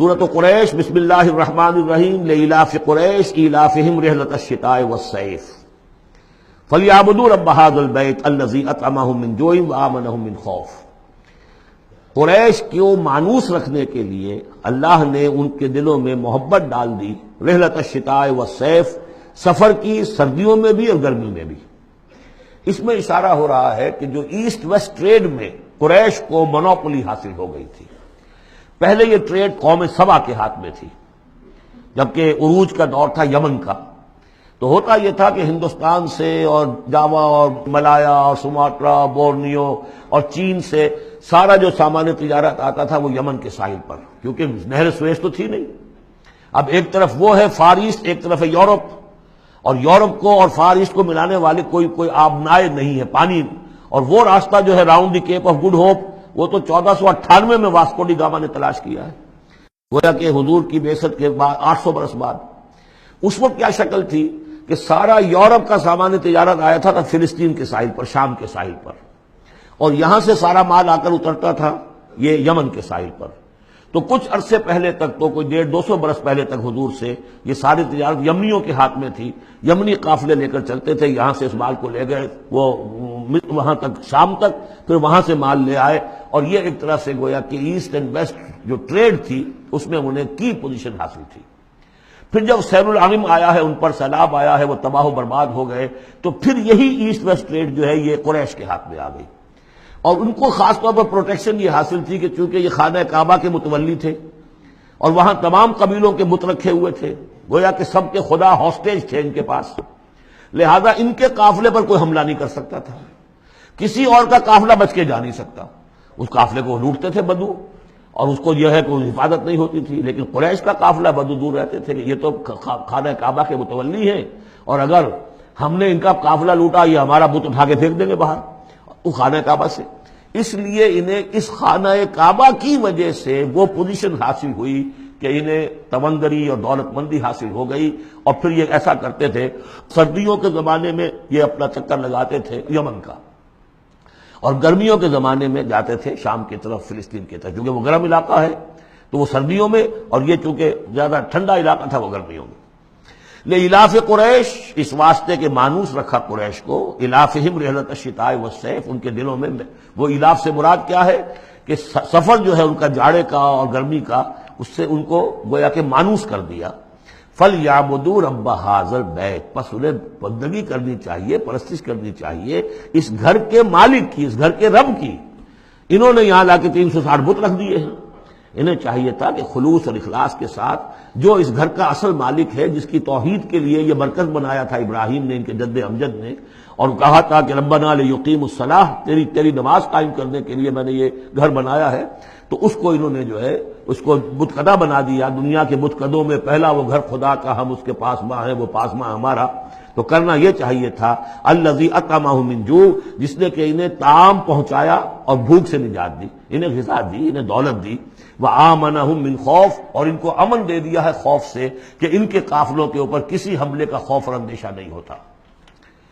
سورۃ قریش، بسم اللہ الرحمن الرحیم، لإلاف قریش ایلافہم رحلۃ الشتاء والصیف فلیعبدوا رب ھذا البیت الذی اطعمہم من جوع وآمنہم من خوف۔ قریش کو مانوس رکھنے کے لیے اللہ نے ان کے دلوں میں محبت ڈال دی، رحلۃ الشتاء والصیف، سفر کی، سردیوں میں بھی اور گرمی میں بھی۔ اس میں اشارہ ہو رہا ہے کہ جو ایسٹ ویسٹ ٹریڈ میں قریش کو مونوپولی حاصل ہو گئی تھی، پہلے یہ ٹریڈ قوم سبا کے ہاتھ میں تھی، جبکہ عروج کا دور تھا یمن کا۔ تو ہوتا یہ تھا کہ ہندوستان سے اور جاوا اور ملایا اور سماٹرا، بورنیو اور چین سے سارا جو سامان تجارت آتا تھا وہ یمن کے ساحل پر، کیونکہ نہر سویس تو تھی نہیں۔ اب ایک طرف وہ ہے فار ایسٹ، ایک طرف ہے یورپ، اور یورپ کو اور فار ایسٹ کو ملانے والے کوئی آبنائے نہیں ہے، پانی۔ اور وہ راستہ جو ہے round the Cape of Good Hope, وہ تو 1498 میں واسکو ڈی گاما نے تلاش کیا ہے، گویا کہ حضور کی بعثت کے بعد 800 برس بعد۔ اس وقت کیا شکل تھی کہ سارا یورپ کا سامان تجارت آیا تھا فلسطین کے ساحل پر، شام کے ساحل پر، اور یہاں سے سارا مال آ کر اترتا تھا یہ یمن کے ساحل پر۔ تو کچھ عرصے پہلے تک، تو کوئی 150-200 برس پہلے تک حضور سے یہ ساری تجارت یمنیوں کے ہاتھ میں تھی۔ یمنی قافلے لے کر چلتے تھے، یہاں سے اس مال کو لے گئے وہ وہاں تک، شام تک، پھر وہاں سے مال لے آئے، اور یہ ایک طرح سے گویا کہ ایسٹ اینڈ ویسٹ جو ٹریڈ تھی اس میں انہیں کی پوزیشن حاصل تھی۔ پھر جب سیل العظم آیا ہے، ان پر سیلاب آیا ہے، وہ تباہ و برباد ہو گئے، تو پھر یہی ایسٹ ویسٹ ٹریڈ جو ہے یہ قریش کے ہاتھ میں آ گئی، اور ان کو خاص طور پر پروٹیکشن یہ حاصل تھی کہ چونکہ یہ خانہ کعبہ کے متولی تھے اور وہاں تمام قبیلوں کے بت رکھے ہوئے تھے، گویا کہ سب کے خدا ہاسٹیج تھے ان کے پاس، لہذا ان کے قافلے پر کوئی حملہ نہیں کر سکتا تھا، کسی اور کا قافلہ بچ کے جا نہیں سکتا، اس قافلے کو لوٹتے تھے بدو، اور اس کو یہ ہے کہ حفاظت نہیں ہوتی تھی۔ لیکن قریش کا قافلہ بدو دور رہتے تھے کہ یہ تو خانہ کعبہ کے متولی ہیں، اور اگر ہم نے ان کا قافلہ لوٹا یہ ہمارا بت اٹھا کے پھینک دیں گے باہر وہ خانہ کعبہ سے۔ اس لیے انہیں اس خانہ کعبہ کی وجہ سے وہ پوزیشن حاصل ہوئی کہ انہیں تمندری اور دولت مندی حاصل ہو گئی، اور پھر یہ ایسا کرتے تھے، سردیوں کے زمانے میں یہ اپنا چکر لگاتے تھے یمن کا، اور گرمیوں کے زمانے میں جاتے تھے شام کی طرف، فلسطین کی طرف، کیونکہ وہ گرم علاقہ ہے تو وہ سردیوں میں، اور یہ چونکہ زیادہ ٹھنڈا علاقہ تھا وہ گرمیوں میں۔ لإلاف قریش، اس واسطے کے مانوس رکھا قریش کو، الافہم رحلۃ الشتاء والصیف، ان کے دلوں میں وہ الاف سے مراد کیا ہے کہ سفر جو ہے ان کا جاڑے کا اور گرمی کا، اس سے ان کو گویا کہ مانوس کر دیا۔ فَلْيَعْبُدُوا رَبَّ هَذَا الْبَيْتِ، پس انہیں بندگی کرنی چاہیے، پرستش کرنی چاہیے اس گھر کے مالک کی، اس گھر کے رب کی۔ انہوں نے یہاں لا کے 360 بت رکھ دیے ہیں، انہیں چاہیے تھا کہ خلوص اور اخلاص کے ساتھ جو اس گھر کا اصل مالک ہے، جس کی توحید کے لیے یہ مرکز بنایا تھا ابراہیم نے، ان کے جد امجد نے، اور کہا تھا کہ ربنا لیقیموا الصلاۃ، تیری نماز قائم کرنے کے لیے میں نے یہ گھر بنایا ہے، تو اس کو انہوں نے جو ہے اس کو بت کدہ بنا دیا۔ دنیا کے بت کدوں میں پہلا وہ گھر خدا کا، ہم اس کے پاس ماں ہیں، وہ پاس ماں ہمارا۔ تو کرنا یہ چاہیے تھا الذی اطعمہم من جوع، جس نے کہ انہیں طعام پہنچایا اور بھوک سے نجات دی، انہیں غذا دی، انہیں دولت دی، وآمنہم من خوف، اور ان کو امن دے دیا ہے خوف سے، کہ ان کے قافلوں کے اوپر کسی حملے کا خوف اور اندیشہ نہیں ہوتا۔